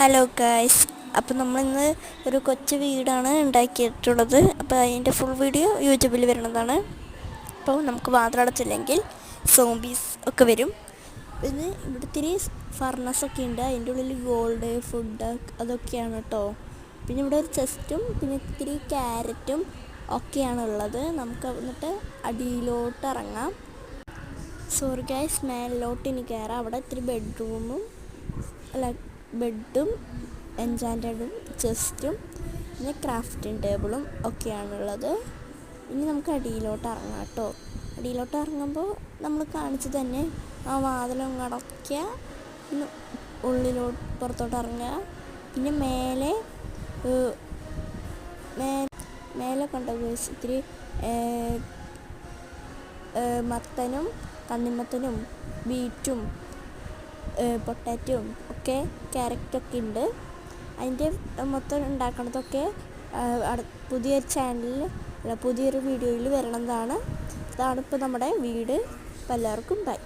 Hello guys, അപ്പോൾ നമ്മളിന്ന് ഒരു കൊച്ചു വീടാണ് ഉണ്ടാക്കിയിട്ടുള്ളത്. അപ്പോൾ അതിൻ്റെ ഫുൾ വീഡിയോ യൂട്യൂബിൽ വരുന്നതാണ്. അപ്പോൾ നമുക്ക് വാതിലടച്ചില്ലെങ്കിൽ സോംബീസ് ഒക്കെ വരും. പിന്നെ ഇവിടെ ഇത്തിരി ഫർണസൊക്കെ ഉണ്ട്. അതിൻ്റെ ഉള്ളിൽ ഗോൾഡ് ഫുഡ് അതൊക്കെയാണ് കേട്ടോ. പിന്നെ ഇവിടെ ഒരു ചെസ്റ്റും പിന്നെ ഇത്തിരി ക്യാരറ്റും ഒക്കെയാണുള്ളത്. നമുക്ക് എന്നിട്ട് അടിയിലോട്ട് ഇറങ്ങാം. സോറി ഗായ്സ്, മേലിലോട്ട് ഇനി കയറാം. അവിടെ ഇത്തിരി ബെഡും എൻചാൻറ്റഡും ചെസ്റ്റും പിന്നെ ക്രാഫ്റ്റിംഗ് ടേബിളും ഒക്കെയാണുള്ളത്. ഇനി നമുക്ക് അടിയിലോട്ട് ഇറങ്ങാം കേട്ടോ. അടിയിലോട്ട് ഇറങ്ങുമ്പോൾ നമ്മൾ കാണിച്ചു തന്നെ ആ വാതിലും അടയ്ക്കുക, പുറത്തോട്ട് ഇറങ്ങുക. പിന്നെ മേലെ കണ്ടോ ഇത്തിരി മത്തനും തണ്ണിമത്തനും ബീറ്റും പൊട്ടാറ്റോയും ഒക്കെ ക്യാരറ്റൊക്കെ ഉണ്ട്. അതിൻ്റെ മൊത്തം ഉണ്ടാക്കണതൊക്കെ പുതിയൊരു ചാനലിൽ പുതിയൊരു വീഡിയോയിൽ വരണതാണ്. ഇതാണ് ഇപ്പോൾ നമ്മുടെ വീട്. എല്ലാവർക്കും ബൈ.